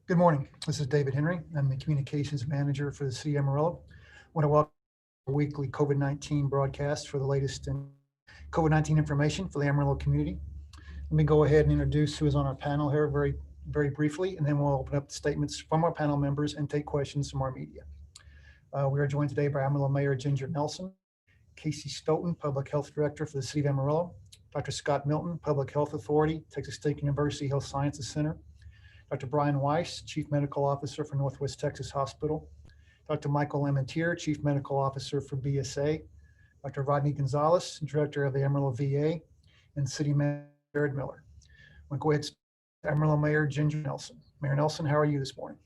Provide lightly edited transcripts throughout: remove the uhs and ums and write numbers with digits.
Good morning. This is David Henry. I'm the Communications Manager for the City of Amarillo. I want to welcome our weekly COVID-19 broadcast for the latest in COVID-19 information for the Amarillo community. Let me go ahead and introduce who is on our panel here very briefly, and then we'll open up the statements from our panel members and take questions from our media. We are joined today by Amarillo Mayor Ginger Nelson, Casey Stoughton, Public Health Director for the City of Amarillo, Dr. Scott Milton, Public Health Authority, Texas State University Health Sciences Center, Dr. Brian Weiss, Chief Medical Officer for Northwest Texas Hospital, Dr. Michael Lamentier, Chief Medical Officer for BSA, Dr. Rodney Gonzalez, Director of the Amarillo VA, and City Manager Jared Miller. I'm going to go ahead and start with Amarillo Mayor Ginger Nelson. Mayor Nelson, how are you this morning?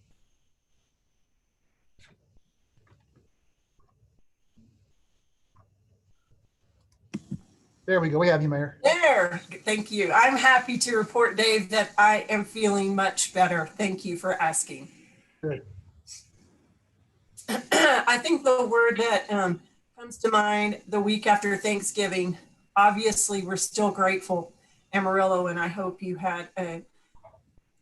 There we go. We have you, Mayor. There. Thank you. I'm happy to report, Dave, that I am feeling much better. Thank you for asking. Good. I think the word that comes to mind the week after Thanksgiving, obviously we're still grateful, Amarillo, and I hope you had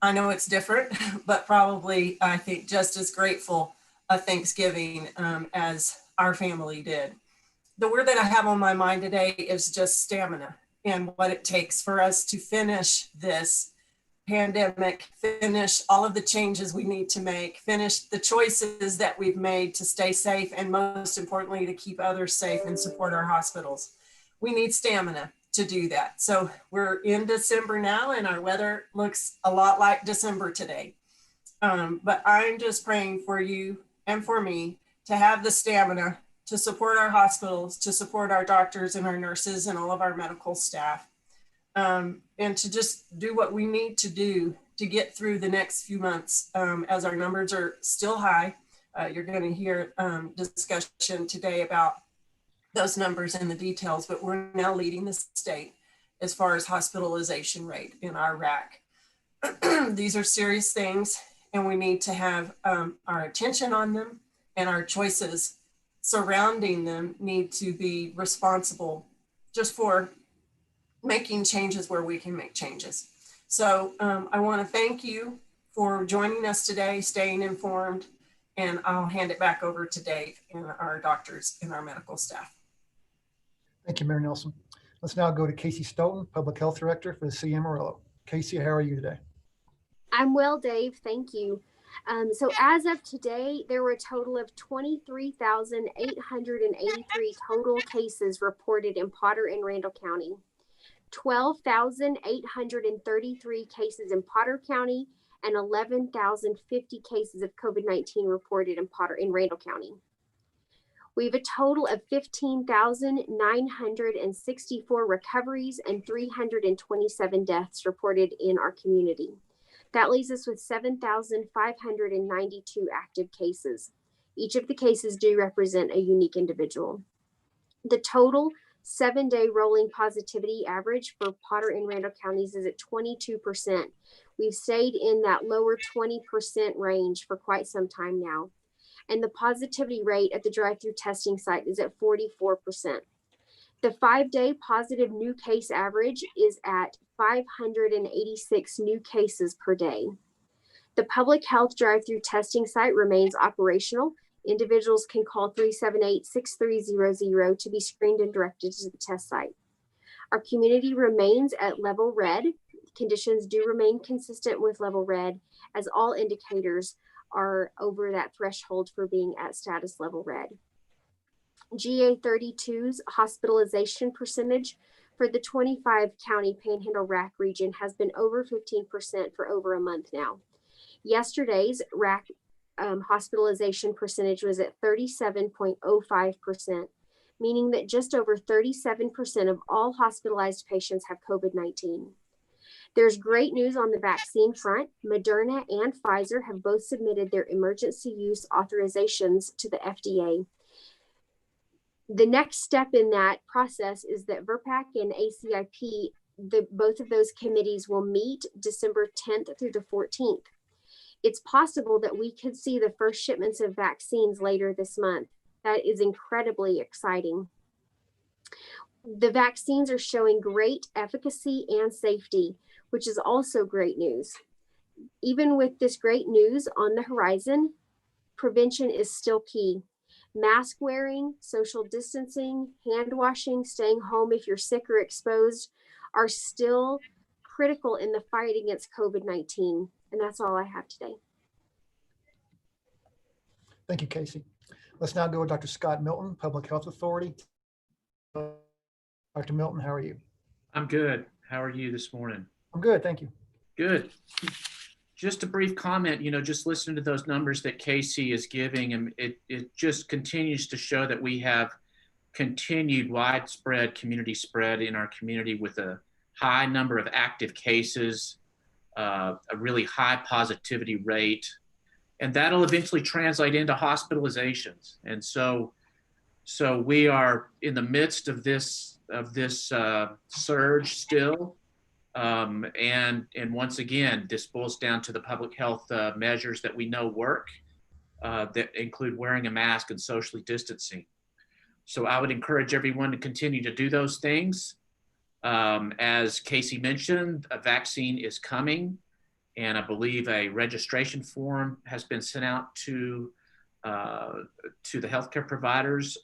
I know it's different, but probably I think just as grateful a Thanksgiving as our family did. The word that I have on my mind today is just stamina and what it takes for us to finish this pandemic, finish all of the changes we need to make, finish the choices that we've made to stay safe, and most importantly, to keep others safe and support our hospitals. We need stamina to do that. So we're in December now and our weather looks a lot like December today. But I'm just praying for you and for me to have the stamina to support our hospitals, to support our doctors and our nurses and all of our medical staff, and to just do what we need to do to get through the next few months as our numbers are still high. You're going to hear discussion today about those numbers and the details, but we're now leading the state as far as hospitalization rate in our RAC. These are serious things, and we need to have our attention on them, and our choices surrounding them need to be responsible just for making changes where we can make changes. So I want to thank you for joining us today, staying informed, and I'll hand it back over to Dave and our doctors and our medical staff. Thank you, Mayor Nelson. Let's now go to Casey Stoughton, Public Health Director for the City of Amarillo. Casey, how are you today? I'm well, Dave. Thank you. So as of today, there were a total of 23,883 total cases reported in Potter and Randall County, 12,833 cases in Potter County, and 11,050 cases of COVID-19 reported in Potter and Randall County. We have a total of 15,964 recoveries and 327 deaths reported in our community. That leaves us with 7,592 active cases. Each of the cases do represent a unique individual. The total 7-day rolling positivity average for Potter and Randall counties is at 22%. We've stayed in that lower 20% range for quite some time now. And the positivity rate at the drive-through testing site is at 44%. The 5-day positive new case average is at 586 new cases per day. The public health drive-through testing site remains operational. Individuals can call 378-6300 to be screened and directed to the test site. Our community remains at level red. Conditions do remain consistent with level red, as all indicators are over that threshold for being at status level red. GA32's hospitalization percentage for the 25 county Panhandle RAC region has been over 15% for over a month now. Yesterday's RAC hospitalization percentage was at 37.05%, meaning that just over 37% of all hospitalized patients have COVID-19. There's great news on the vaccine front. Moderna and Pfizer have both submitted their emergency use authorizations to the FDA. The next step in that process is that VRPAC and ACIP, both of those committees will meet December 10th through the 14th. It's possible that we could see the first shipments of vaccines later this month. That is incredibly exciting. The vaccines are showing great efficacy and safety, which is also great news. Even with this great news on the horizon, prevention is still key. Mask wearing, social distancing, hand washing, staying home if you're sick or exposed are still critical in the fight against COVID-19. And that's all I have today. Thank you, Casey. Let's now go with Dr. Scott Milton, Public Health Authority. Dr. Milton, how are you? I'm good. How are you this morning? I'm good, thank you. Good. Just a brief comment, just listening to those numbers that Casey is giving, and it just continues to show that we have continued widespread community spread in our community with a high number of active cases, a really high positivity rate, and that'll eventually translate into hospitalizations. And so we are in the midst of this surge still. And once again, this boils down to the public health measures that we know work, that include wearing a mask and socially distancing. So I would encourage everyone to continue to do those things. As Casey mentioned, a vaccine is coming, and I believe a registration form has been sent out to the healthcare providers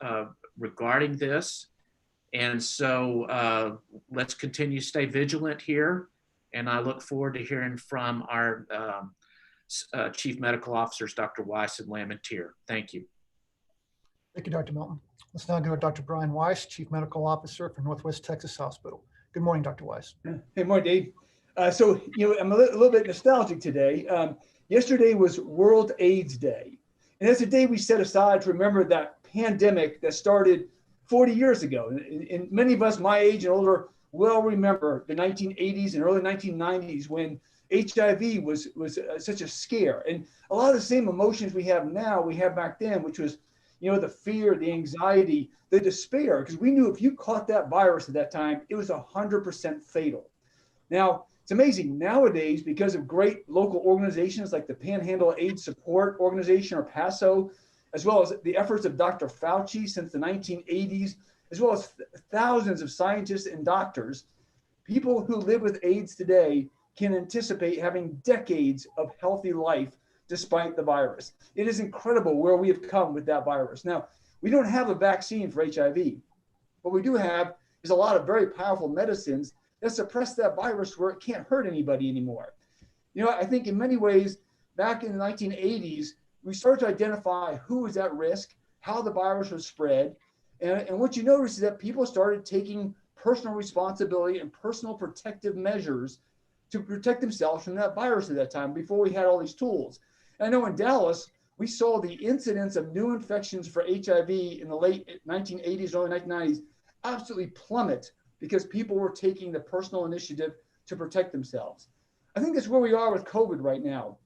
regarding this. And so let's continue to stay vigilant here. And I look forward to hearing from our Chief Medical Officers, Dr. Weiss and Lamentier. Thank you. Thank you, Dr. Milton. Let's now go with Dr. Brian Weiss, Chief Medical Officer for Northwest Texas Hospital. Good morning, Dr. Weiss. Hey, morning, Dave. I'm a little bit nostalgic today. Yesterday was World AIDS Day. And that's a day we set aside to remember that pandemic that started 40 years ago. And many of us my age and older well remember the 1980s and early 1990s when HIV was such a scare. And a lot of the same emotions we have now, we have back then, which was, the fear, the anxiety, the despair, because we knew if you caught that virus at that time, it was 100% fatal. Now, it's amazing nowadays, because of great local organizations like the Panhandle AIDS Support Organization, or PASO, as well as the efforts of Dr. Fauci since the 1980s, as well as thousands of scientists and doctors, people who live with AIDS today can anticipate having decades of healthy life despite the virus. It is incredible where we have come with that virus. Now, we don't have a vaccine for HIV. What we do have is a lot of very powerful medicines that suppress that virus where it can't hurt anybody anymore. I think in many ways, back in the 1980s, we started to identify who was at risk, how the virus was spread. And what you notice is that people started taking personal responsibility and personal protective measures to protect themselves from that virus at that time before we had all these tools. And I know in Dallas, we saw the incidence of new infections for HIV in the late 1980s, early 1990s absolutely plummet because people were taking the personal initiative to protect themselves. I think that's where we are with COVID right now.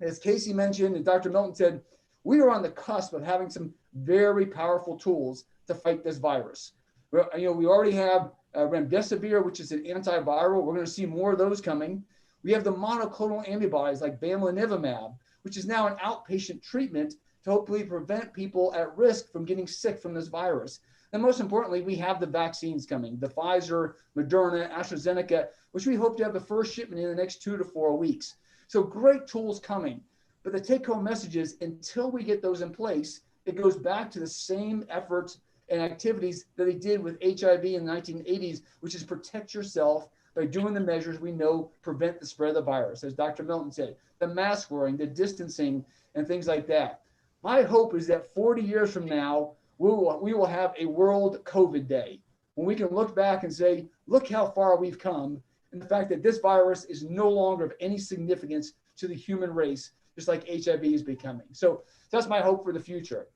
As Casey mentioned and Dr. Milton said, we are on the cusp of having some very powerful tools to fight this virus. We already have remdesivir, which is an antiviral. We're going to see more of those coming. We have the monoclonal antibodies like bamlanivimab, which is now an outpatient treatment to hopefully prevent people at risk from getting sick from this virus. And most importantly, we have the vaccines coming, the Pfizer, Moderna, AstraZeneca, which we hope to have the first shipment in the next 2 to 4 weeks. So great tools coming. But the take-home message is until we get those in place, it goes back to the same efforts and activities that they did with HIV in the 1980s, which is protect yourself by doing the measures we know prevent the spread of the virus. As Dr. Milton said, the mask wearing, the distancing, and things like that. My hope is that 40 years from now, we will have a World COVID Day when we can look back and say, look how far we've come, and the fact that this virus is no longer of any significance to the human race, just like HIV is becoming. So that's my hope for the future.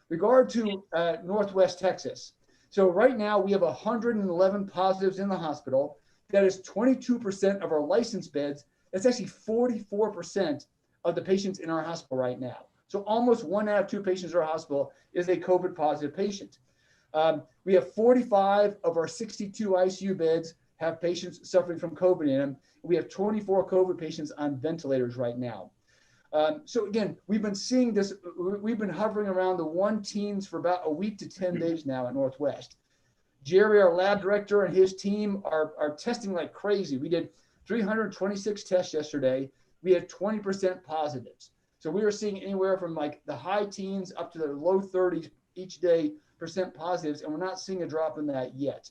Regard to Northwest Texas. So right now we have 111 positives in the hospital. That is 22% of our licensed beds. That's actually 44% of the patients in our hospital right now. So almost 1 out of 2 patients in our hospital is a COVID positive patient. We have 45 of our 62 ICU beds have patients suffering from COVID in them. We have 24 COVID patients on ventilators right now. So again, we've been seeing this, we've been hovering around the 1 teens for about a week to 10 days now at Northwest. Jerry, our lab director, and his team are testing like crazy. We did 326 tests yesterday. We we had 20% positives. So we were seeing anywhere from like the high teens up to the low 30s each day percent positives, and we're not seeing a drop in that yet.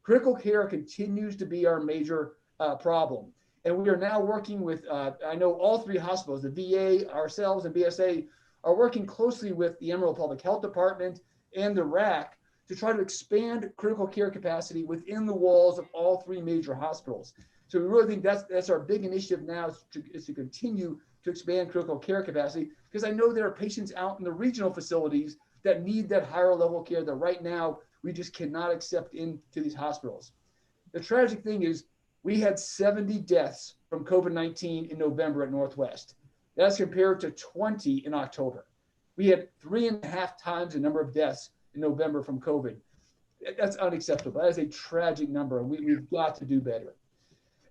Critical care continues to be our major problem. And we are now working with, I know all three hospitals, the VA, ourselves, and BSA, are working closely with the Amarillo Public Health Department and the RAC to try to expand critical care capacity within the walls of all three major hospitals. So we really think that's our big initiative now, is to continue to expand critical care capacity, because I know there are patients out in the regional facilities that need that higher level care that right now we just cannot accept into these hospitals. The tragic thing is we had 70 deaths from COVID-19 in November at Northwest. That's compared to 20 in October. We had 3.5 times the number of deaths in November from COVID. That's unacceptable. That is a tragic number, and we've got to do better.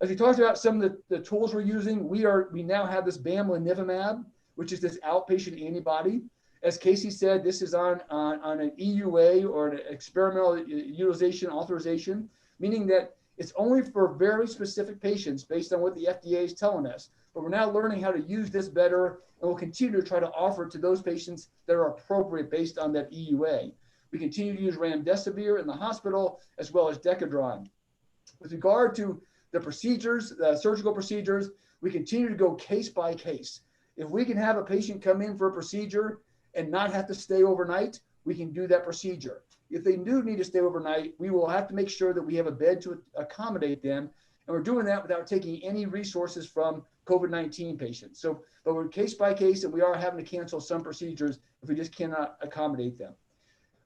As we talked about some of the tools we're using, we now have this bamlanivimab, which is this outpatient antibody. As Casey said, this is on an EUA, or an experimental utilization authorization, meaning that it's only for very specific patients based on what the FDA is telling us. But we're now learning how to use this better, and we'll continue to try to offer it to those patients that are appropriate based on that EUA. We continue to use remdesivir in the hospital, as well as Decadron. With regard to the procedures, the surgical procedures, we continue to go case by case. If we can have a patient come in for a procedure and not have to stay overnight, we can do that procedure. If they do need to stay overnight, we will have to make sure that we have a bed to accommodate them. And we're doing that without taking any resources from COVID-19 patients. But we're case by case, and we are having to cancel some procedures if we just cannot accommodate them.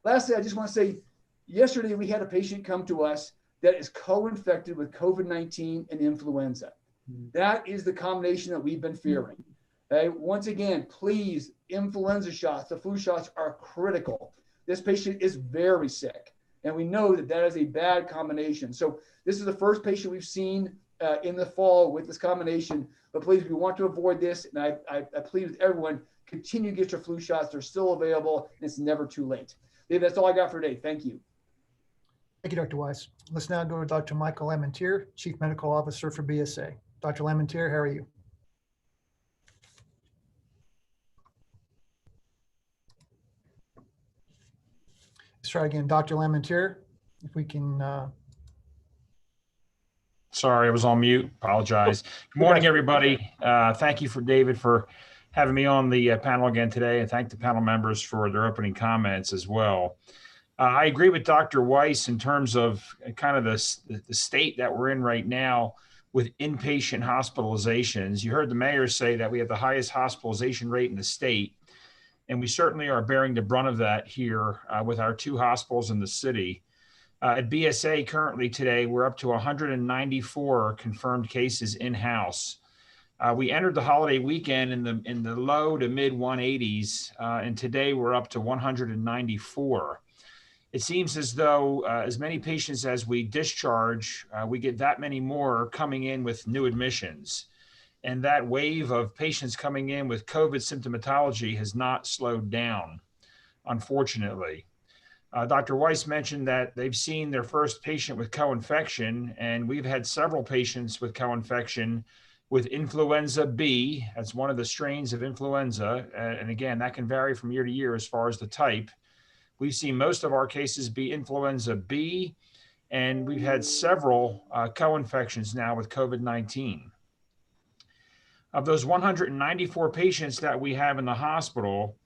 Lastly, I just want to say, yesterday we had a patient come to us that is co-infected with COVID-19 and influenza. That is the combination that we've been fearing. Okay? Once again, please, influenza shots, the flu shots are critical. This patient is very sick, and we know that that is a bad combination. So this is the first patient we've seen in the fall with this combination, but please, we want to avoid this, and I plead with everyone, continue to get your flu shots. They're still available, and it's never too late. Dave, that's all I got for today. Thank you. Thank you, Dr. Weiss. Let's now go to Dr. Michael Lamentier, Chief Medical Officer for BSA. Dr. Lamentier, how are you? Let's try again. Dr. Lamentier, if we can. Sorry, I was on mute. Apologize. Good morning, everybody. Thank you David for having me on the panel again today, and thank the panel members for their opening comments as well. I agree with Dr. Weiss in terms of kind of the state that we're in right now with inpatient hospitalizations. You heard the mayor say that we have the highest hospitalization rate in the state, and we certainly are bearing the brunt of that here with our two hospitals in the city. At BSA currently today, we're up to 194 confirmed cases in-house. We entered the holiday weekend in the low to mid 180s, and today we're up to 194. It seems as though as many patients as we discharge, we get that many more coming in with new admissions. And that wave of patients coming in with COVID symptomatology has not slowed down, unfortunately. Dr. Weiss mentioned that they've seen their first patient with co-infection, and we've had several patients with co-infection with influenza B. That's one of the strains of influenza. And again, that can vary from year to year as far as the type. We've seen most of our cases be influenza B, and we've had several co-infections now with COVID-19. Of those 194 patients that we have in the hospital,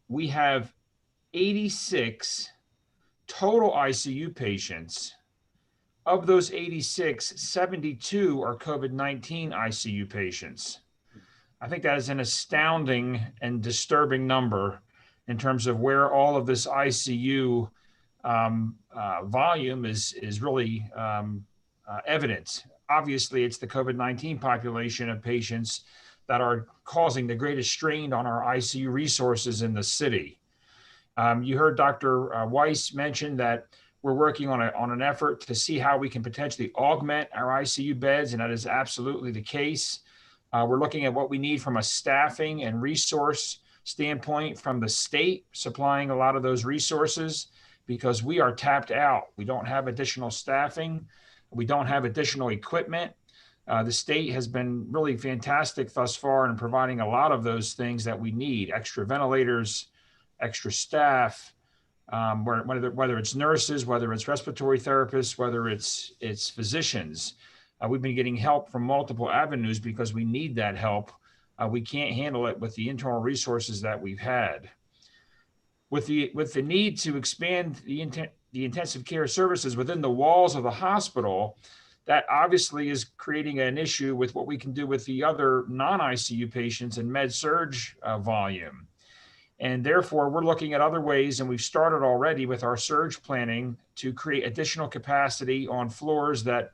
we have 86 total ICU patients. Of those 86, 72 are COVID-19 ICU patients. I think that is an astounding and disturbing number in terms of where all of this ICU volume is really evident. Obviously, it's the COVID-19 population of patients that are causing the greatest strain on our ICU resources in the city. You heard Dr. Weiss mention that we're working on an effort to see how we can potentially augment our ICU beds, and that is absolutely the case. We're looking at what we need from a staffing and resource standpoint from the state, supplying a lot of those resources, because we are tapped out. We don't have additional staffing. We don't have additional equipment. The state has been really fantastic thus far in providing a lot of those things that we need: extra ventilators, extra staff, whether it's nurses, whether it's respiratory therapists, whether it's physicians. We've been getting help from multiple avenues because we need that help. We can't handle it with the internal resources that we've had. With the need to expand the intensive care services within the walls of the hospital, that obviously is creating an issue with what we can do with the other non-ICU patients and med-surg volume. And therefore, we're looking at other ways, and we've started already with our surge planning to create additional capacity on floors that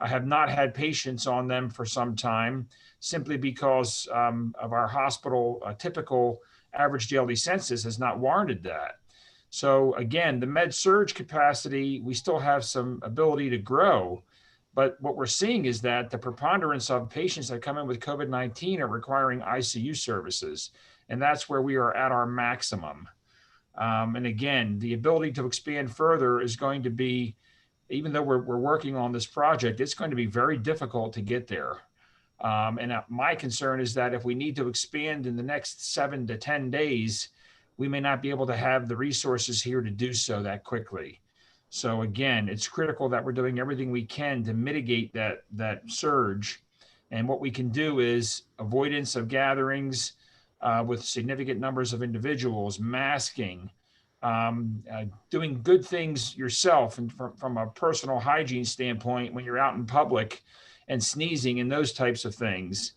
have not had patients on them for some time, simply because of our hospital typical average daily census has not warranted that. So again, the med-surg capacity, we still have some ability to grow, but what we're seeing is that the preponderance of patients that come in with COVID-19 are requiring ICU services. And that's where we are at our maximum. And again, the ability to expand further is going to be, even though we're working on this project, it's going to be very difficult to get there. And my concern is that if we need to expand in the next 7 to 10 days, we may not be able to have the resources here to do so that quickly. So again, it's critical that we're doing everything we can to mitigate that surge. And what we can do is avoidance of gatherings, with significant numbers of individuals, masking, doing good things yourself and from a personal hygiene standpoint when you're out in public, and sneezing and those types of things.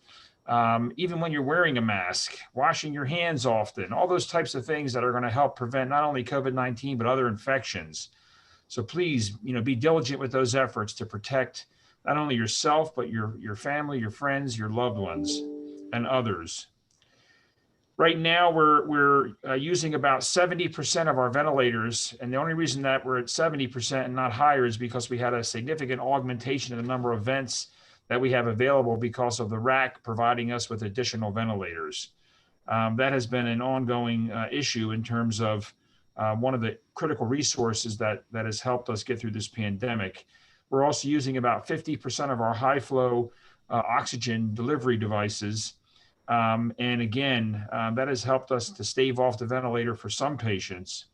Even when you're wearing a mask, washing your hands often, all those types of things that are going to help prevent not only COVID-19, but other infections. So please, be diligent with those efforts to protect not only yourself, but your family, your friends, your loved ones, and others. Right now, we're using about 70% of our ventilators, and the only reason that we're at 70% and not higher is because we had a significant augmentation in the number of vents that we have available because of the RAC providing us with additional ventilators. That has been an ongoing issue in terms of one of the critical resources that has helped us get through this pandemic. We're also using about 50% of our high flow oxygen delivery devices. And again, that has helped us to stave off the ventilator for some patients.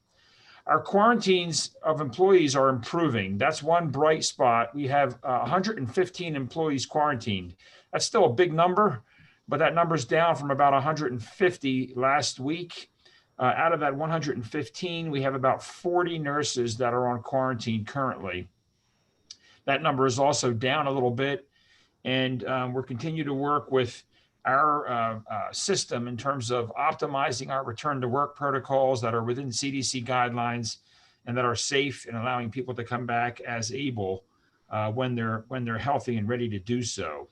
Our quarantines of employees are improving. That's one bright spot. We have 115 employees quarantined. That's still a big number, but that number's down from about 150 last week. Out of that 115, we have about 40 nurses that are on quarantine currently. That number is also down a little bit, and we're continuing to work with our system in terms of optimizing our return to work protocols that are within CDC guidelines and that are safe and allowing people to come back as able when they're healthy and ready to do so.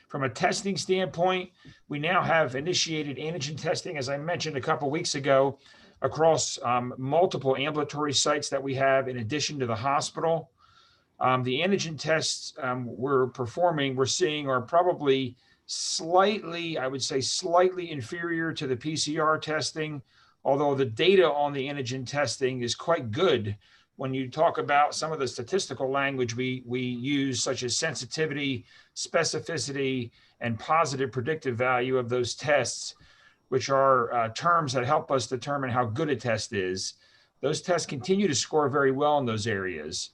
From a testing standpoint, we now have initiated antigen testing, as I mentioned a couple weeks ago, across multiple ambulatory sites that we have in addition to the hospital. The antigen tests we're seeing are probably slightly inferior to the PCR testing, although the data on the antigen testing is quite good when you talk about some of the statistical language we use, such as sensitivity, specificity, and positive predictive value of those tests, which are terms that help us determine how good a test is. Those tests continue to score very well in those areas.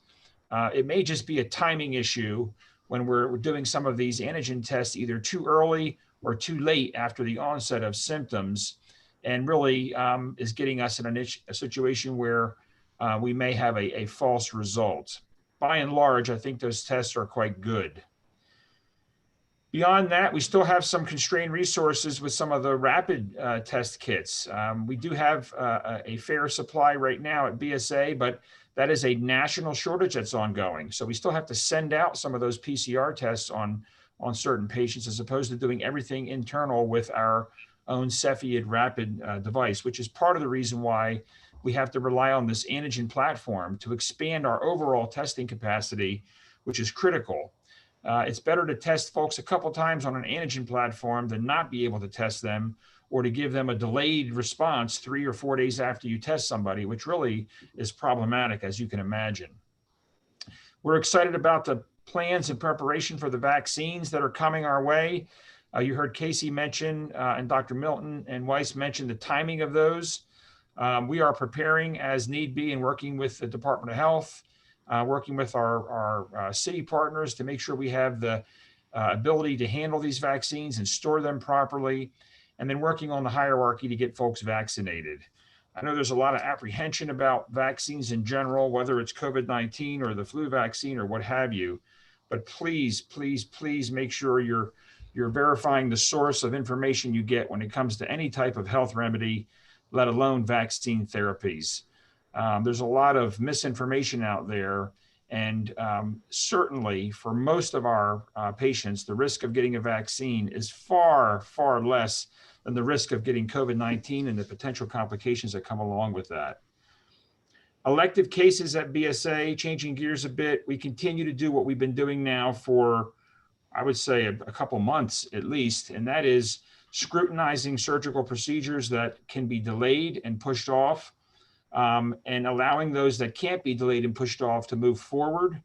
It may just be a timing issue when we're doing some of these antigen tests either too early or too late after the onset of symptoms, and really is getting us in a situation where we may have a false result. By and large, I think those tests are quite good. Beyond that, we still have some constrained resources with some of the rapid test kits. We do have a fair supply right now at BSA, but that is a national shortage that's ongoing. So we still have to send out some of those PCR tests on certain patients, as opposed to doing everything internal with our own Cepheid rapid device, which is part of the reason why we have to rely on this antigen platform to expand our overall testing capacity, which is critical. It's better to test folks a couple times on an antigen platform than not be able to test them, or to give them a delayed response 3 or 4 days after you test somebody, which really is problematic, as you can imagine. We're excited about the plans and preparation for the vaccines that are coming our way. You heard Casey mention and Dr. Milton and Weiss mention the timing of those. We are preparing as need be and working with the Department of Health, working with our city partners to make sure we have the ability to handle these vaccines and store them properly, and then working on the hierarchy to get folks vaccinated. I know there's a lot of apprehension about vaccines in general, whether it's COVID-19 or the flu vaccine or what have you, but please, please, please make sure you're verifying the source of information you get when it comes to any type of health remedy, let alone vaccine therapies. There's a lot of misinformation out there. And certainly for most of our patients, the risk of getting a vaccine is far, far less than the risk of getting COVID-19 and the potential complications that come along with that. Elective cases at BSA, changing gears a bit, we continue to do what we've been doing now for, I would say, a couple months at least, and that is scrutinizing surgical procedures that can be delayed and pushed off, and allowing those that can't be delayed and pushed off to move forward.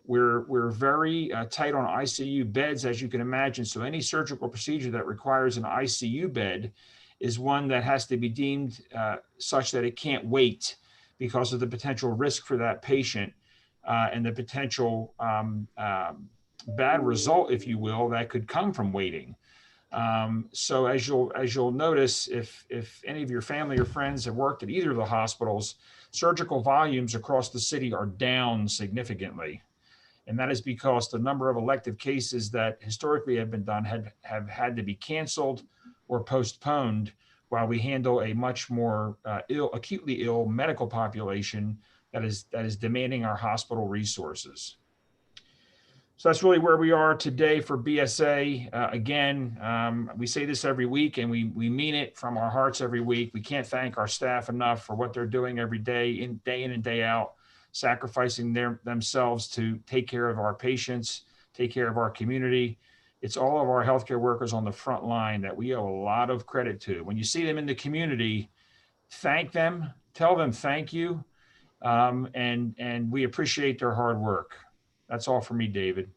We're very tight on ICU beds, as you can imagine. So any surgical procedure that requires an ICU bed is one that has to be deemed such that it can't wait because of the potential risk for that patient and the potential bad result, if you will, that could come from waiting. So as you'll notice, if any of your family or friends have worked at either of the hospitals, surgical volumes across the city are down significantly. And that is because the number of elective cases that historically have been done have had to be canceled or postponed while we handle a much more acutely ill medical population that is demanding our hospital resources. So that's really where we are today for BSA. Again, we say this every week and we mean it from our hearts every week. We can't thank our staff enough for what they're doing every day in and day out, sacrificing themselves to take care of our patients, take care of our community. It's all of our healthcare workers on the front line that we owe a lot of credit to. When you see them in the community, thank them, tell them thank you, and we appreciate their hard work. That's all for me, David.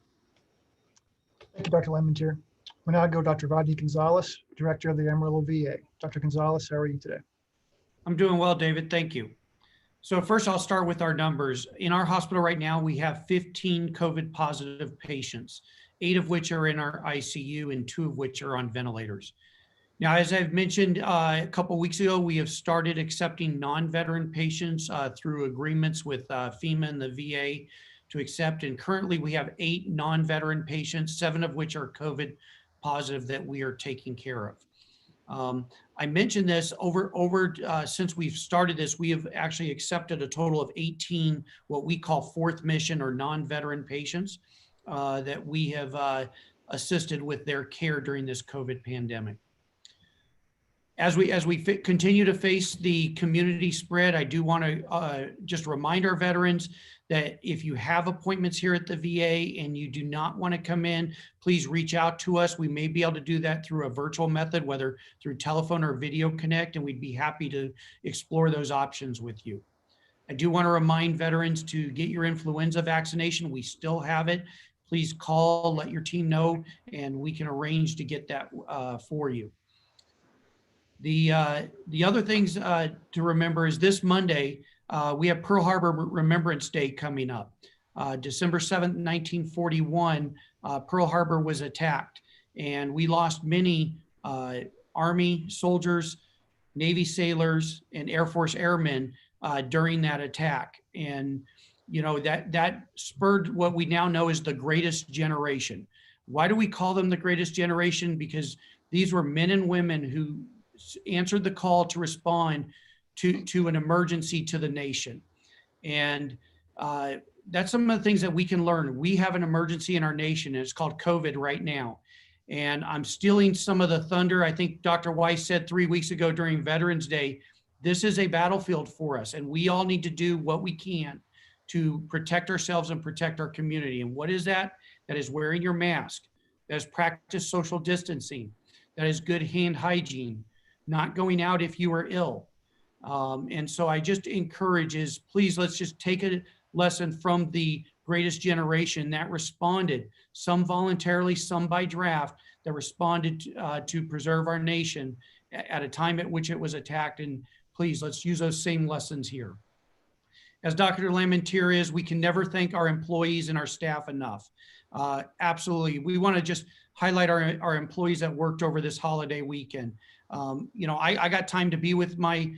Thank you, Dr. Lemonier. We'll now go Dr. Rodney Gonzalez, Director of the Amarillo VA. Dr. Gonzalez, how are you today? I'm doing well, David. Thank you. So first, I'll start with our numbers. In our hospital right now, we have 15 COVID positive patients, 8 of which are in our ICU and 2 of which are on ventilators. Now, as I've mentioned a couple of weeks ago, we have started accepting non-veteran patients through agreements with FEMA and the VA to accept. And currently we have 8 non-veteran patients, 7 of which are COVID positive that we are taking care of. I mentioned this since we've started this, we have actually accepted a total of 18, what we call fourth mission or non-veteran patients that we have assisted with their care during this COVID pandemic. As we continue to face the community spread, I do want to just remind our veterans that if you have appointments here at the VA and you do not want to come in, please reach out to us. We may be able to do that through a virtual method, whether through telephone or video connect, and we'd be happy to explore those options with you. I do want to remind veterans to get your influenza vaccination. We still have it. Please call, let your team know, and we can arrange to get that for you. The other things to remember is this Monday, we have Pearl Harbor Remembrance Day coming up. December 7th, 1941, Pearl Harbor was attacked, and we lost many Army soldiers, Navy sailors, and Air Force airmen during that attack. And you know, that spurred what we now know is the greatest generation. Why do we call them the greatest generation? Because these were men and women who answered the call to respond to an emergency to the nation. And that's some of the things that we can learn. We have an emergency in our nation, and it's called COVID right now. And I'm stealing some of the thunder. I think Dr. Weiss said 3 weeks ago during Veterans Day, this is a battlefield for us, and we all need to do what we can to protect ourselves and protect our community. And what is that? That is wearing your mask. That is practice social distancing. That is good hand hygiene. Not going out if you are ill. And so I just encourage please, let's just take a lesson from the greatest generation that responded, some voluntarily, some by draft, that responded to preserve our nation at a time at which it was attacked. And please, let's use those same lessons here. As Dr. Lamentier is, we can never thank our employees and our staff enough. Absolutely. We want to just highlight our employees that worked over this holiday weekend. I got time to be with my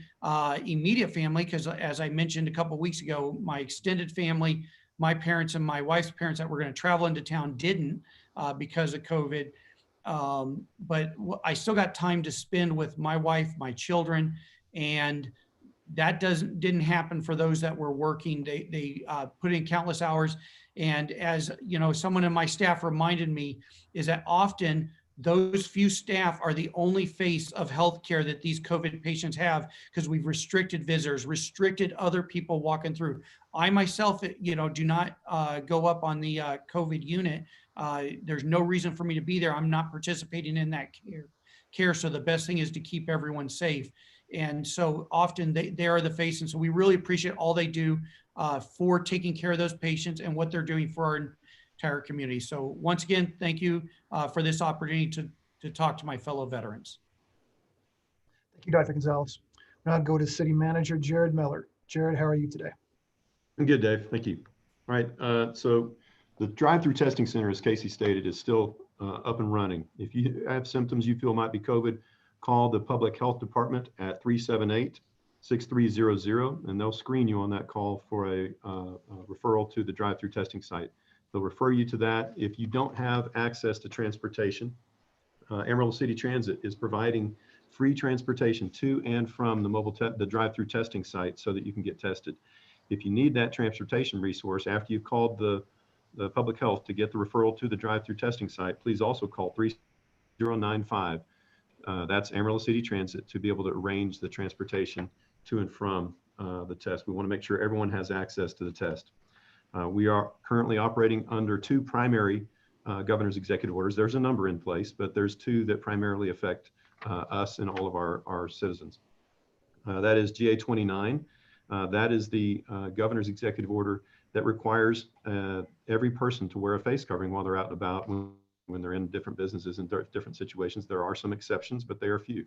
immediate family because, as I mentioned a couple of weeks ago, my extended family, my parents and my wife's parents that were going to travel into town didn't because of COVID. But I still got time to spend with my wife, my children, and that didn't happen for those that were working. They put in countless hours. And as you know, someone in my staff reminded me is that often those few staff are the only face of healthcare that these COVID patients have, because we've restricted visitors, restricted other people walking through. I myself, do not go up on the COVID unit. There's no reason for me to be there. I'm not participating in that care. So the best thing is to keep everyone safe. And so often they are the face. And so we really appreciate all they do for taking care of those patients and what they're doing for our entire community. So once again, thank you for this opportunity to talk to my fellow veterans. Thank you, Dr. Gonzalez. Now I'll go to City Manager Jared Miller. Jared, how are you today? I'm good, Dave. Thank you. All right. So the drive-through testing center, as Casey stated, is still up and running. If you have symptoms you feel might be COVID, call the Public Health Department at 378-6300, and they'll screen you on that call for a referral to the drive-through testing site. They'll refer you to that. If you don't have access to transportation, Amarillo City Transit is providing free transportation to and from the drive-through testing site so that you can get tested. If you need that transportation resource after you've called the public health to get the referral to the drive-through testing site, please also call 3095. That's Amarillo City Transit to be able to arrange the transportation to and from the test. We want to make sure everyone has access to the test. We are currently operating under two primary governor's executive orders. There's a number in place, but there's two that primarily affect us and all of our citizens. That is GA 29. That is the governor's executive order that requires every person to wear a face covering while they're out and about when they're in different businesses and different situations. There are some exceptions, but they are few.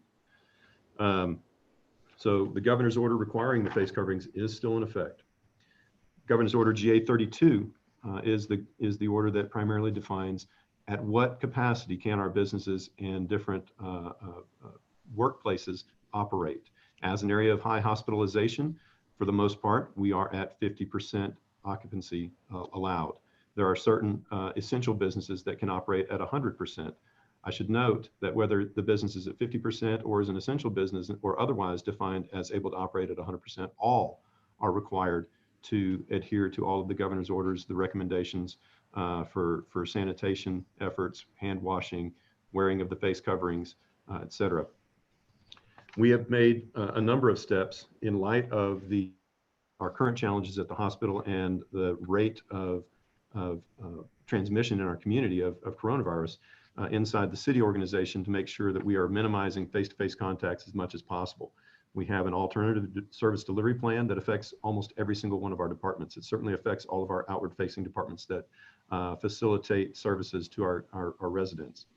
So the governor's order requiring the face coverings is still in effect. Governor's order GA 32 is the order that primarily defines at what capacity can our businesses and different workplaces operate. As an area of high hospitalization, for the most part, we are at 50% occupancy allowed. There are certain essential businesses that can operate at 100%. I should note that whether the business is at 50% or is an essential business or otherwise defined as able to operate at 100%, all are required to adhere to all of the governor's orders, the recommendations for sanitation efforts, hand washing, wearing of the face coverings, et cetera. We have made a number of steps in light of our current challenges at the hospital and the rate of transmission in our community of coronavirus inside the city organization to make sure that we are minimizing face-to-face contacts as much as possible. We have an alternative service delivery plan that affects almost every single one of our departments. It certainly affects all of our outward-facing departments that facilitate services to our residents.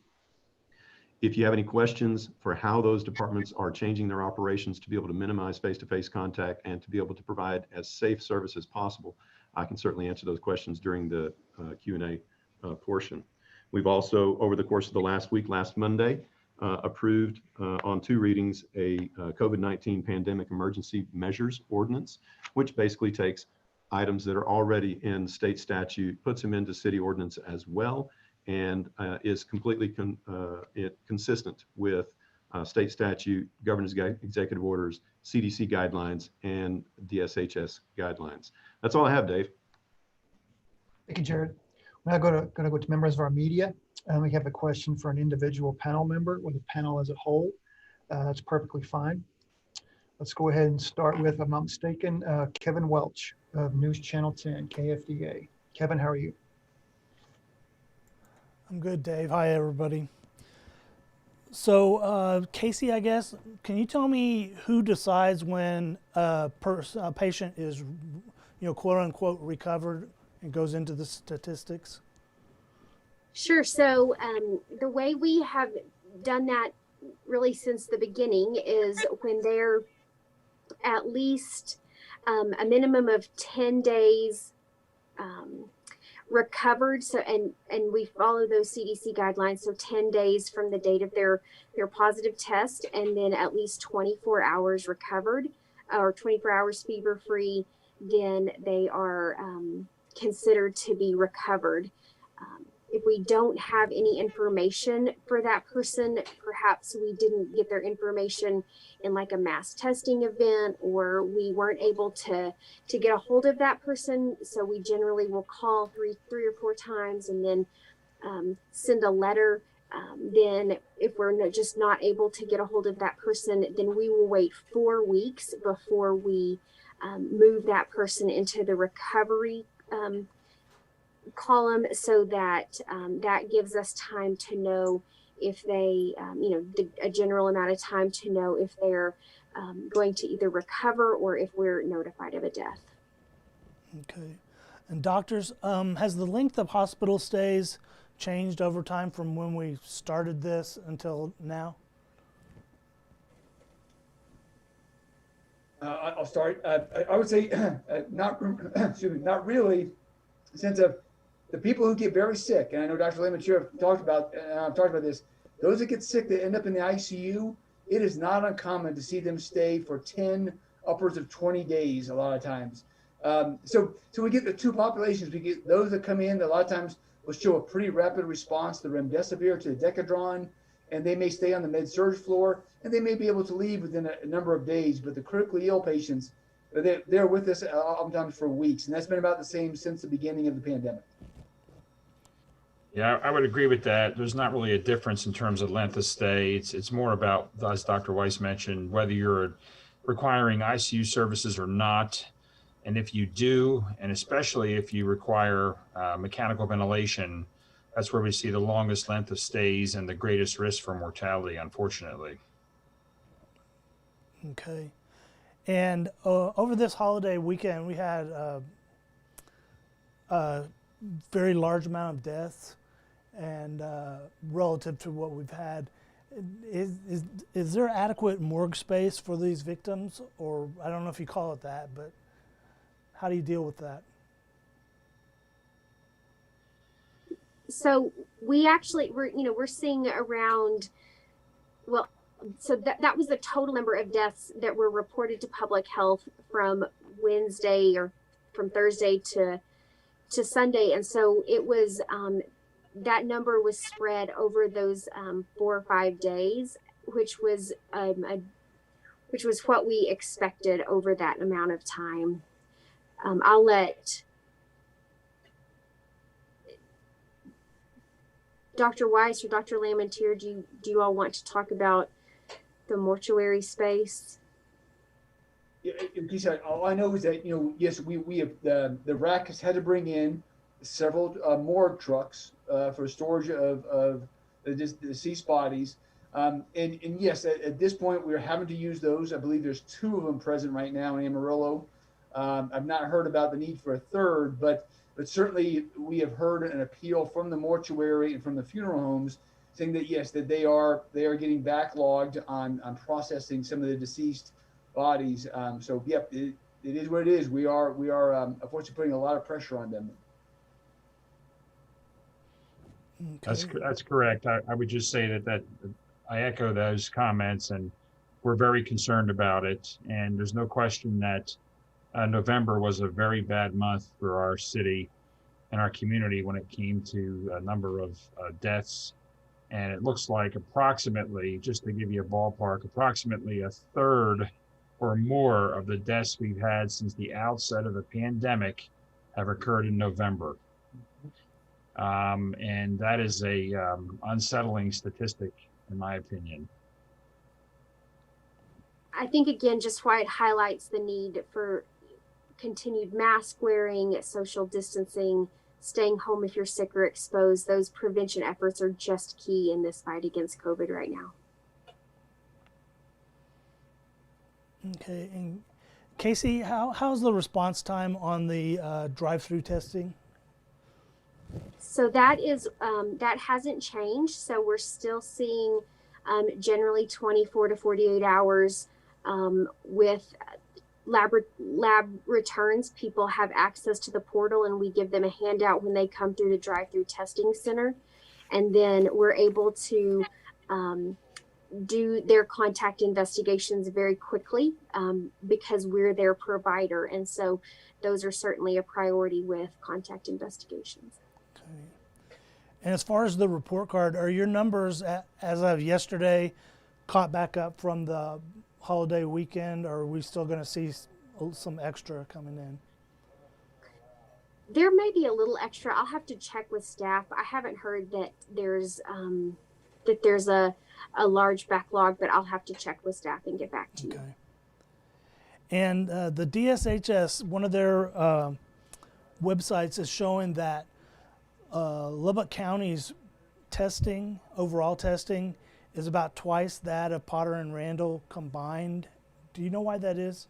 If you have any questions for how those departments are changing their operations to be able to minimize face-to-face contact and to be able to provide as safe service as possible, I can certainly answer those questions during the Q&A portion. We've also, over the course of the last Monday, approved on 2 readings a COVID-19 pandemic emergency measures ordinance, which basically takes items that are already in state statute, puts them into city ordinance as well, and is completely consistent with state statute, governor's executive orders, CDC guidelines, and DSHS guidelines. That's all I have, Dave. Thank you, Jared. We're now going to go to members of our media. We have a question for an individual panel member or the panel as a whole. That's perfectly fine. Let's go ahead and start with, if I'm not mistaken, Kevin Welch of News Channel 10, KFDA. Kevin, how are you? I'm good, Dave. Hi, everybody. So, Casey, I guess, can you tell me who decides when a patient is, quote unquote, recovered and goes into the statistics? Sure. So the way we have done that really since the beginning is when they're at least a minimum of 10 days recovered. So and we follow those CDC guidelines. So 10 days from the date of their positive test, and then at least 24 hours recovered or 24 hours fever free, then they are considered to be recovered. If we don't have any information for that person, perhaps we didn't get their information in like a mass testing event, or we weren't able to get a hold of that person. So we generally will call three or four times and then send a letter. Then if we're just not able to get a hold of that person, then we will wait 4 weeks before we move that person into the recovery column, so that that gives us time to know if they, a general amount of time to know if they're going to either recover or if we're notified of a death. Okay. And doctors, has the length of hospital stays changed over time from when we started this until now? I'll start. I would say not. Excuse me, not really. Since of the people who get very sick, and I know Dr. Lehman talked about this. Those that get sick that end up in the ICU, it is not uncommon to see them stay for 10, upwards of 20 days a lot of times. So we get the two populations. We get those that come in that a lot of times will show a pretty rapid response to the remdesivir, to the Decadron, and they may stay on the med-surg floor, and they may be able to leave within a number of days. But the critically ill patients, they're with us oftentimes for weeks, and that's been about the same since the beginning of the pandemic. Yeah, I would agree with that. There's not really a difference in terms of length of stay. It's more about, as Dr. Weiss mentioned, whether you're requiring ICU services or not. And if you do, and especially if you require mechanical ventilation, that's where we see the longest length of stays and the greatest risk for mortality, unfortunately. Okay. And over this holiday weekend, we had a very large amount of deaths, and relative to what we've had. Is there adequate morgue space for these victims? Or I don't know if you call it that, but how do you deal with that? So we actually, we're seeing around, well, so that was the total number of deaths that were reported to public health from Wednesday or from Thursday to Sunday. And so it was, that number was spread over those 4 or 5 days, which was what we expected over that amount of time. I'll let Dr. Weiss or Dr. Lamentier, do you all want to talk about the mortuary space? Yeah, all I know is that, yes, we have the RAC has had to bring in several morgue trucks for storage of the deceased bodies. And yes, at this point, we're having to use those. I believe there's 2 of them present right now in Amarillo. I've not heard about the need for a third, but certainly we have heard an appeal from the mortuary and from the funeral homes saying that, yes, that they are getting backlogged on processing some of the deceased bodies. So, yep, it is what it is. We are unfortunately putting a lot of pressure on them. Okay. That's correct. I would just say that I echo those comments, and we're very concerned about it. And there's no question that November was a very bad month for our city and our community when it came to a number of deaths. And it looks like approximately, just to give you a ballpark, approximately a third or more of the deaths we've had since the outset of the pandemic have occurred in November. And that is a unsettling statistic, in my opinion. I think, again, just why it highlights the need for continued mask wearing, social distancing, staying home if you're sick or exposed. Those prevention efforts are just key in this fight against COVID right now. Okay. And Casey, how's the response time on the drive-through testing? So that is that hasn't changed. So we're still seeing generally 24 to 48 hours with lab returns. People have access to the portal, and we give them a handout when they come through the drive-through testing center, and then we're able to do their contact investigations very quickly because we're their provider, and so those are certainly a priority with contact investigations. Okay. And as far as the report card, are your numbers as of yesterday caught back up from the holiday weekend, or are we still going to see some extra coming in? There may be a little extra. I'll have to check with staff. I haven't heard that there's a large backlog, but I'll have to check with staff and get back to you. Okay. And the DSHS, one of their websites is showing that Lubbock County's testing, overall testing, is about twice that of Potter and Randall combined. Do you know why that is?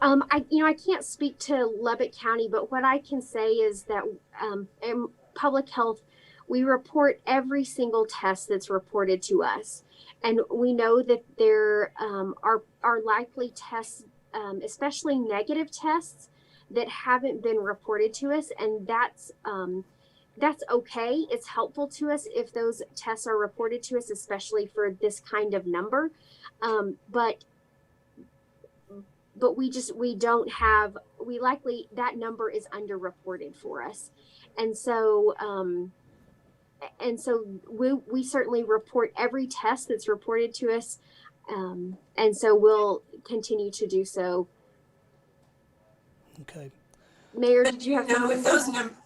I can't speak to Lubbock County, but what I can say is that in public health, we report every single test that's reported to us. And we know that there are likely tests, especially negative tests, that haven't been reported to us. And that's okay. It's helpful to us if those tests are reported to us, especially for this kind of number. But we don't have, we likely, that number is underreported for us. And so we certainly report every test that's reported to us. And so we'll continue to do so. Okay. Mayor, But did you have with those numbers?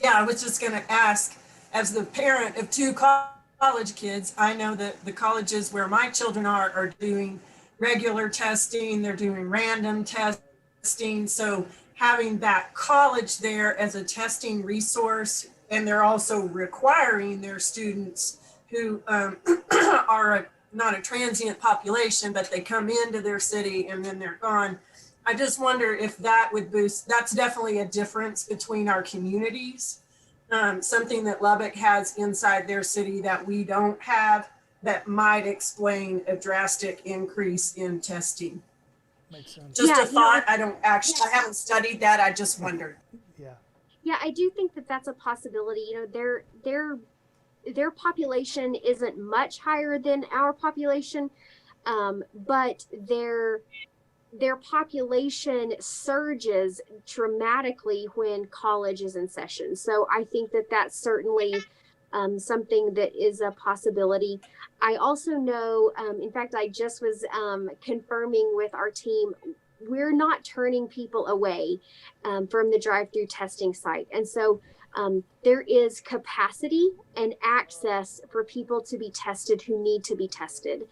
Yeah, I was just going to ask, as the parent of two college kids, I know that the colleges where my children are doing regular testing, they're doing random testing. So having that college there as a testing resource, and they're also requiring their students who are not a transient population, but they come into their city and then they're gone. I just wonder if that would boost, that's definitely a difference between our communities. Something that Lubbock has inside their city that we don't have, that might explain a drastic increase in testing. Makes sense. Just a thought. I haven't studied that. I just wondered. Yeah. Yeah, I do think that that's a possibility. Their population isn't much higher than our population, but their population surges dramatically when college is in session. So I think that that's certainly something that is a possibility. I also know, in fact, I just was confirming with our team, we're not turning people away from the drive-through testing site. And so there is capacity and access for people to be tested who need to be tested.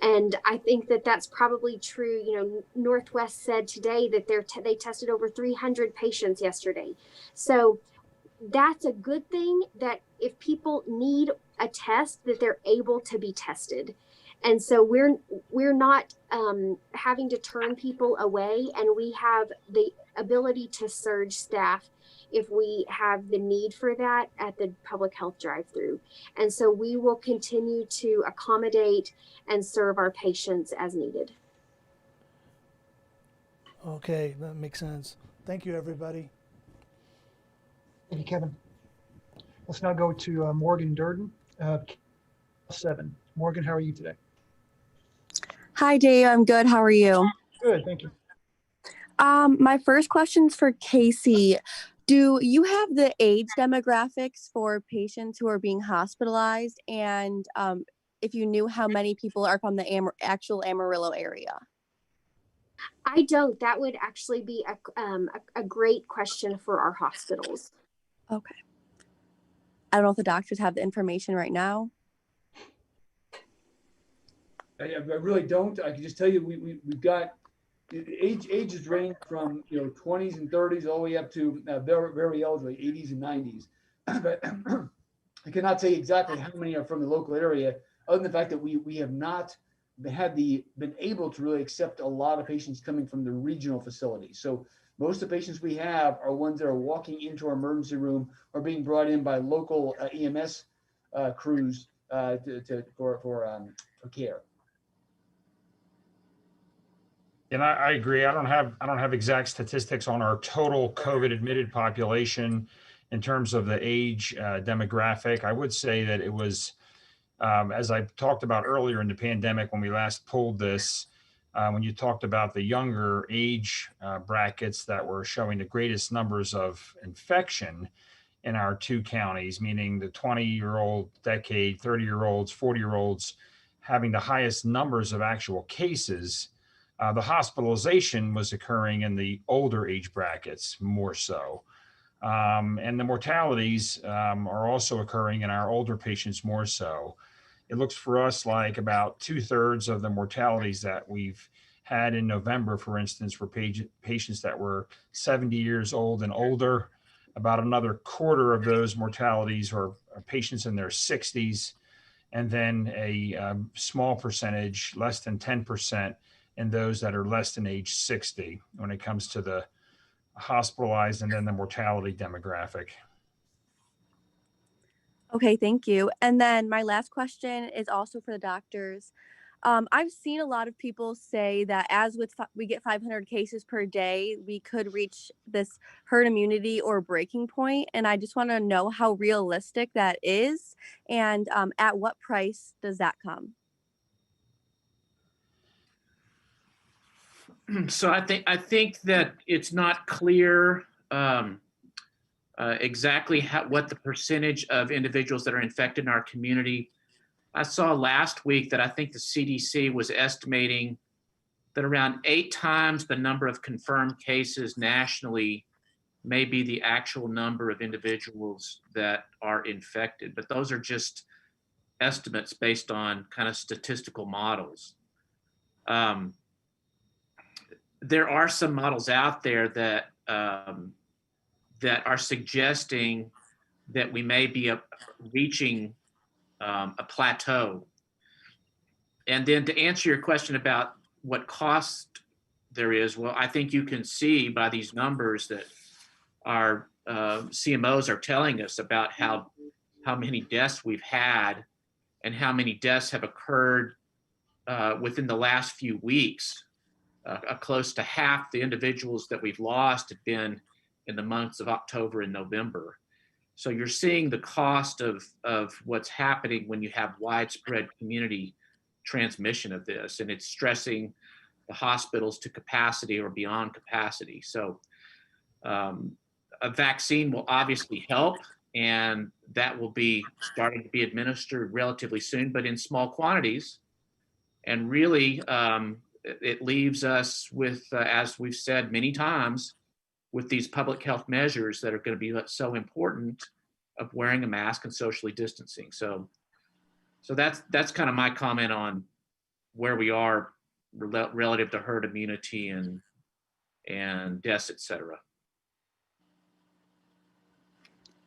And I think that that's probably true. Northwest said today that they tested over 300 patients yesterday. So that's a good thing, that if people need a test, that they're able to be tested. And so we're not having to turn people away, and we have the ability to surge staff if we have the need for that at the public health drive-through. And so we will continue to accommodate and serve our patients as needed. Okay, that makes sense. Thank you, everybody. Thank you, Kevin. Let's now go to Morgan Durden, 7. Morgan, how are you today? Hi, Dave. I'm good. How are you? Good, thank you. My first question's for Casey. Do you have the age demographics for patients who are being hospitalized? And if you knew how many people are from the actual Amarillo area? I don't. That would actually be a great question for our hospitals. Okay. I don't know if the doctors have the information right now. I really don't. I can just tell you we've got ages range from 20s and 30s all the way up to very, very elderly, 80s and 90s. But I cannot tell you exactly how many are from the local area, other than the fact that we have not been able to really accept a lot of patients coming from the regional facilities. So Most of the patients we have are ones that are walking into our emergency room or being brought in by local EMS crews for care. And I agree. I don't have exact statistics on our total COVID admitted population in terms of the age demographic. I would say that it was, as I talked about earlier in the pandemic when we last pulled this, when you talked about the younger age brackets that were showing the greatest numbers of infection in our two counties, meaning the 20-year-old decade, 30-year-olds, 40-year-olds having the highest numbers of actual cases. The hospitalization was occurring in the older age brackets more so. And the mortalities are also occurring in our older patients more so. It looks for us like about 2/3 of the mortalities that we've had in November, for instance, were patients that were 70 years old and older. About another quarter of those mortalities are patients in their 60s. And then a small percentage, less than 10%, in those that are less than age 60 when it comes to the hospitalized and then the mortality demographic. Okay, thank you. And then my last question is also for the doctors. I've seen a lot of people say that as we get 500 cases per day, we could reach this herd immunity or breaking point. And I just want to know how realistic that is, and at what price does that come? So I think that it's not clear exactly what the percentage of individuals that are infected in our community. I saw last week that I think the CDC was estimating that around 8 times the number of confirmed cases nationally may be the actual number of individuals that are infected. But those are just estimates based on kind of statistical models. There are some models out there that that are suggesting that we may be reaching a plateau. And then to answer your question about what cost there is, well, I think you can see by these numbers that our CMOs are telling us about how many deaths we've had and how many deaths have occurred within the last few weeks. Close to half the individuals that we've lost have been in the months of October and November. So you're seeing the cost of what's happening when you have widespread community transmission of this, and it's stressing the hospitals to capacity or beyond capacity. So a vaccine will obviously help, and that will be starting to be administered relatively soon, but in small quantities. And really, it leaves us with, as we've said many times, with these public health measures that are going to be so important, of wearing a mask and socially distancing. So that's kind of my comment on where we are relative to herd immunity and deaths, et cetera.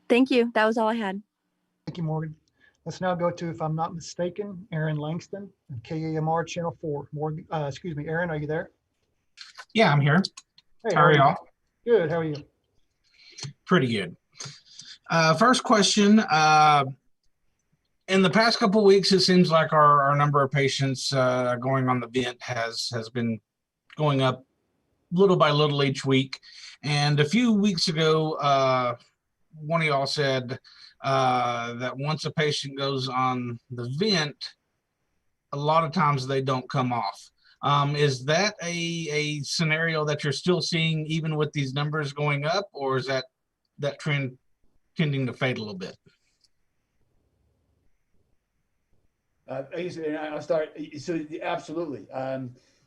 Thank you. That was all I had. Thank you, Morgan. Let's now go to, if I'm not mistaken, Aaron Langston, KAMR Channel 4. Morgan, excuse me, Aaron, are you there? Yeah, I'm here. Hey, How are y'all? Good. How are you? Pretty good. First question. In the past couple of weeks, it seems like our number of patients going on the vent has been going up little by little each week. And a few weeks ago, one of y'all said that once a patient goes on the vent, a lot of times they don't come off. Is that a scenario that you're still seeing even with these numbers going up, or is that trend tending to fade a little bit? I'll start. So absolutely.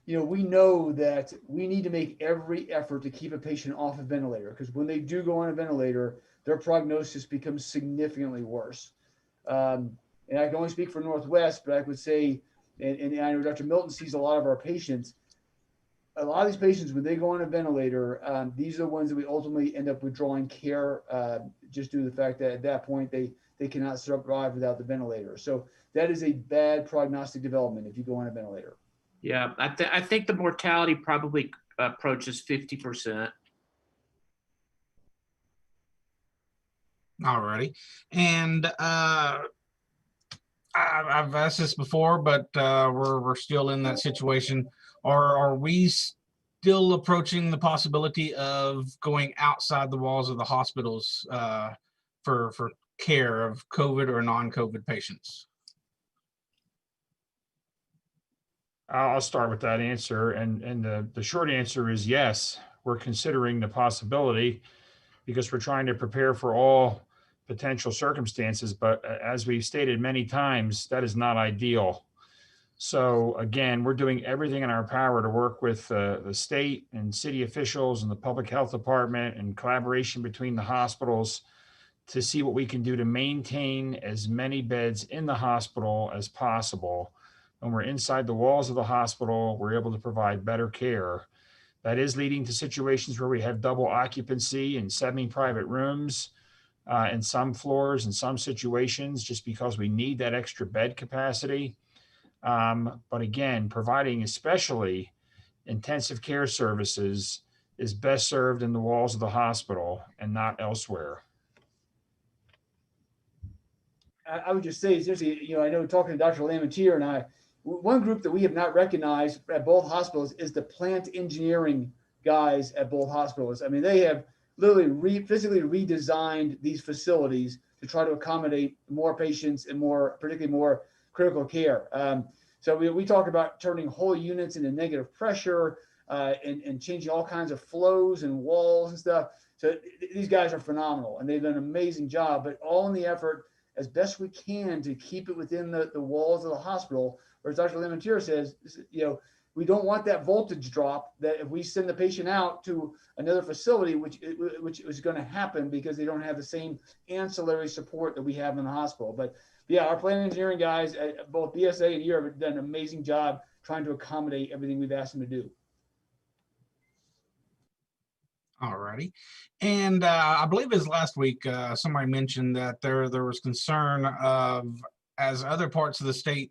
We know that we need to make every effort to keep a patient off a ventilator, because when they do go on a ventilator, their prognosis becomes significantly worse. And I can only speak for Northwest, but I would say, and I know Dr. Milton sees a lot of our patients. A lot of these patients, when they go on a ventilator, these are the ones that we ultimately end up withdrawing care, just due to the fact that at that point they cannot survive without the ventilator. So that is a bad prognostic development if you go on a ventilator. Yeah, I think the mortality probably approaches 50%. Alrighty. And I've asked this before, but we're still in that situation. Are we still approaching the possibility of going outside the walls of the hospitals for care of COVID or non-COVID patients? I'll start with that answer. And the short answer is yes, we're considering the possibility because we're trying to prepare for all potential circumstances. But as we've stated many times, that is not ideal. So again, we're doing everything in our power to work with the state and city officials and the public health department and collaboration between the hospitals to see what we can do to maintain as many beds in the hospital as possible. When we're inside the walls of the hospital, we're able to provide better care. That is leading to situations where we have double occupancy in semi-private rooms in some floors, in some situations, just because we need that extra bed capacity. But again, providing especially intensive care services is best served in the walls of the hospital and not elsewhere. I would just say, seriously, I know talking to Dr. Lamentier and I, one group that we have not recognized at both hospitals is the plant engineering guys at both hospitals. I mean, they have literally physically redesigned these facilities to try to accommodate more patients and particularly more critical care. So we talk about turning whole units into negative pressure and changing all kinds of flows and walls and stuff. So these guys are phenomenal and they've done an amazing job, but all in the effort as best we can to keep it within the walls of the hospital. Whereas Dr. Lamentier says, we don't want that voltage drop that if we send the patient out to another facility, which is going to happen because they don't have the same ancillary support that we have in the hospital. But yeah, our plant engineering guys at both BSA and ER have done an amazing job trying to accommodate everything we've asked them to do. All righty. And I believe it was last week, somebody mentioned that there was concern of, as other parts of the state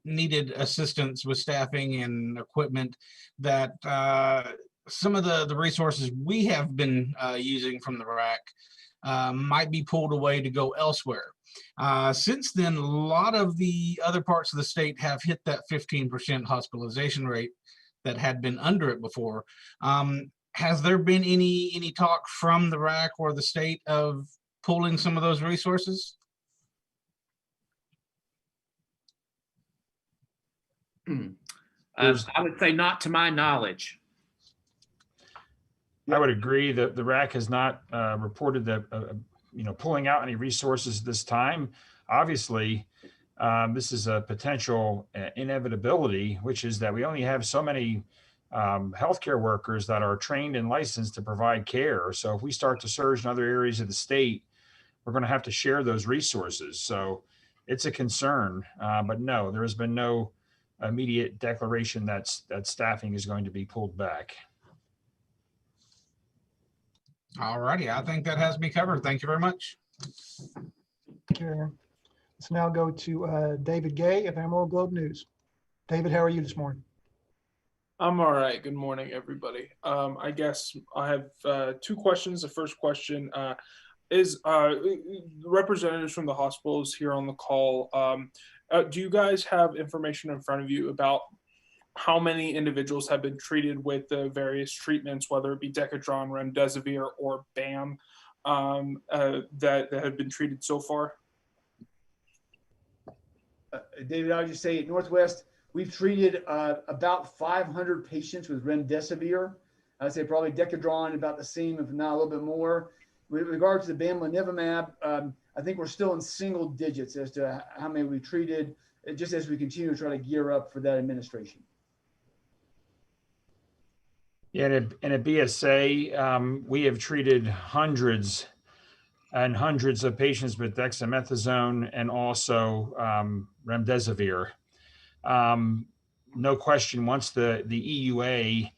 needed assistance with staffing and equipment, that some of the resources we have been using from the RAC might be pulled away to go elsewhere. Since then, a lot of the other parts of the state have hit that 15% hospitalization rate that had been under it before. Has there been any talk from the RAC or the state of pulling some of those resources? I would say not to my knowledge. I would agree that the RAC has not reported that pulling out any resources this time. Obviously, this is a potential inevitability, which is that we only have so many healthcare workers that are trained and licensed to provide care. So if we start to surge in other areas of the state, we're going to have to share those resources. So it's a concern, but no, there has been no immediate declaration that staffing is going to be pulled back. All righty, I think that has me covered. Thank you very much. Thank you, Aaron. Let's now go to David Gay of Amarillo Globe News. David, how are you this morning? I'm all right. Good morning, everybody. I guess I have two questions. The first question is representatives from the hospitals here on the call. Do you guys have information in front of you about how many individuals have been treated with the various treatments, whether it be Decadron, Remdesivir, or BAM, that have been treated so far? David, I would just say at Northwest, we've treated about 500 patients with Remdesivir. I'd say probably Decadron about the same, if not a little bit more. With regard to the bamlanivimab, I think we're still in single digits as to how many we treated, just as we continue to try to gear up for that administration. Yeah, in a BSA, we have treated hundreds and hundreds of patients with dexamethasone and also remdesivir. No question, once the EUA,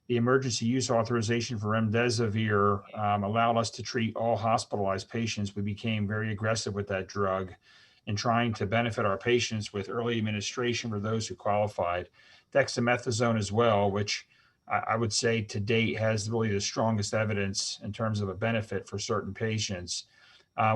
the emergency use authorization for remdesivir, allowed us to treat all hospitalized patients, we became very aggressive with that drug in trying to benefit our patients with early administration for those who qualified. Dexamethasone as well, which I would say to date has really the strongest evidence in terms of a benefit for certain patients.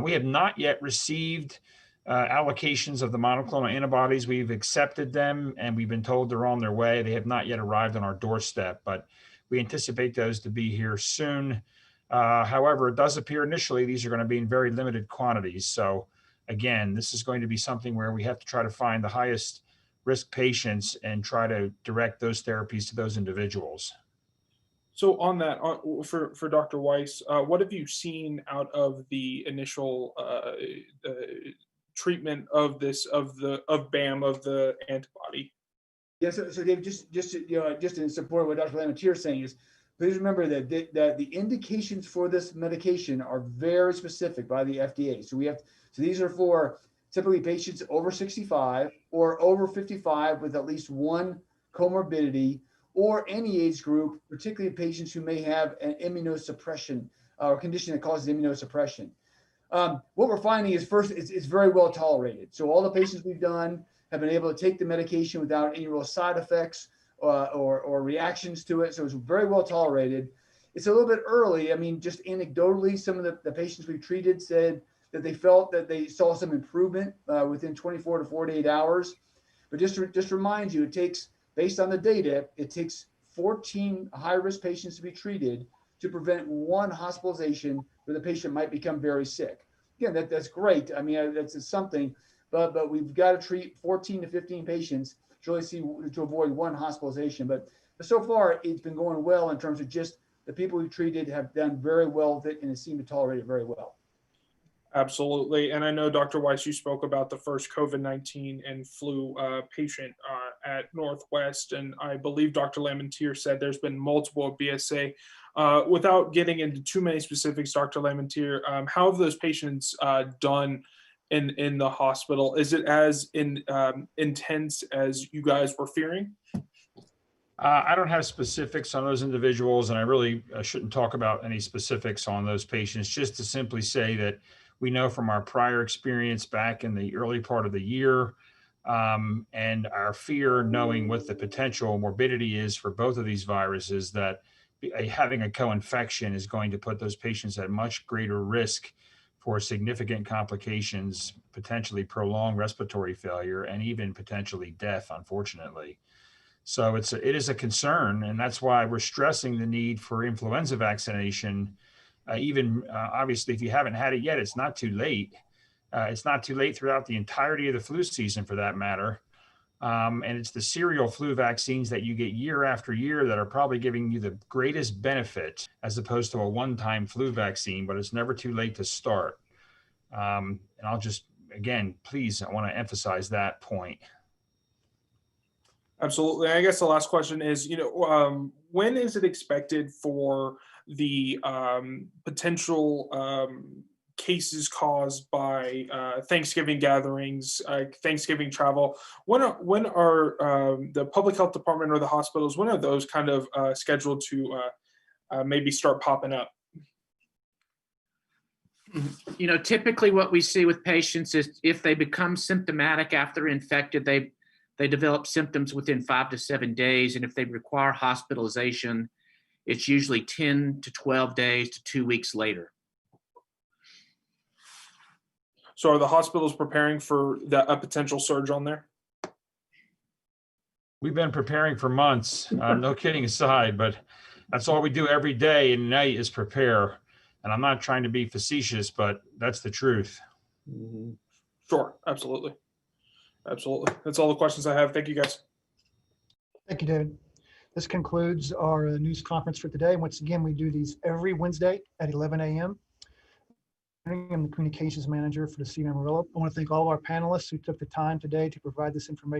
We have not yet received allocations of the monoclonal antibodies. We've accepted them and we've been told they're on their way. They have not yet arrived on our doorstep, but we anticipate those to be here soon. However, it does appear initially these are going to be in very limited quantities. So again, this is going to be something where we have to try to find the highest risk patients and try to direct those therapies to those individuals. So on that, for Dr. Weiss, what have you seen out of the initial treatment of BAM, of the antibody? Yeah, so Dave, just in support of what Dr. Lamentier is saying is, please remember that the indications for this medication are very specific by the FDA. So these are for typically patients over 65 or over 55 with at least one comorbidity, or any age group, particularly patients who may have an immunosuppression or condition that causes immunosuppression. What we're finding is, first, it's very well tolerated. So all the patients we've done have been able to take the medication without any real side effects or reactions to it. So it's very well tolerated. It's a little bit early. I mean, just anecdotally, some of the patients we've treated said that they felt that they saw some improvement within 24 to 48 hours. But just remind you, it takes, based on the data, it takes 14 high-risk patients to be treated to prevent one hospitalization where the patient might become very sick. Again, that's great. I mean, that's something, but we've got to treat 14 to 15 patients to avoid one hospitalization. But so far, it's been going well in terms of just the people we've treated have done very well with it and it seemed to tolerate it very well. Absolutely. And I know, Dr. Weiss, you spoke about the first COVID-19 and flu patient at Northwest. And I believe Dr. Lamentier said there's been multiple BSA. Without getting into too many specifics, Dr. Lamentier, how have those patients done in the hospital? Is it as intense as you guys were fearing? I don't have specifics on those individuals, and I really shouldn't talk about any specifics on those patients, just to simply say that we know from our prior experience back in the early part of the year and our fear knowing what the potential morbidity is for both of these viruses, that having a co-infection is going to put those patients at much greater risk for significant complications, potentially prolonged respiratory failure, and even potentially death, unfortunately. So it is a concern, and that's why we're stressing the need for influenza vaccination. Obviously, if you haven't had it yet, it's not too late. It's not too late throughout the entirety of the flu season, for that matter. And it's the serial flu vaccines that you get year after year that are probably giving you the greatest benefit, as opposed to a one-time flu vaccine, but it's never too late to start. And I'll just, again, please, I want to emphasize that point. Absolutely. I guess the last question is, when is it expected for the potential cases caused by Thanksgiving gatherings, Thanksgiving travel? When are the public health department or the hospitals, when are those kind of scheduled to maybe start popping up? Typically what we see with patients is if they become symptomatic after infected, they develop symptoms within 5 to 7 days. And if they require hospitalization, it's usually 10 to 12 days to 2 weeks later. So are the hospitals preparing for a potential surge on there? We've been preparing for months, no kidding aside, but that's all we do every day and night is prepare. And I'm not trying to be facetious, but that's the truth. Mm-hmm. Sure, absolutely. Absolutely. That's all the questions I have. Thank you, guys. Thank you, David. This concludes our news conference for today. Once again, we do these every Wednesday at 11 a.m. I'm the communications manager for the City of Amarillo. I want to thank all of our panelists who took the time today to provide this information.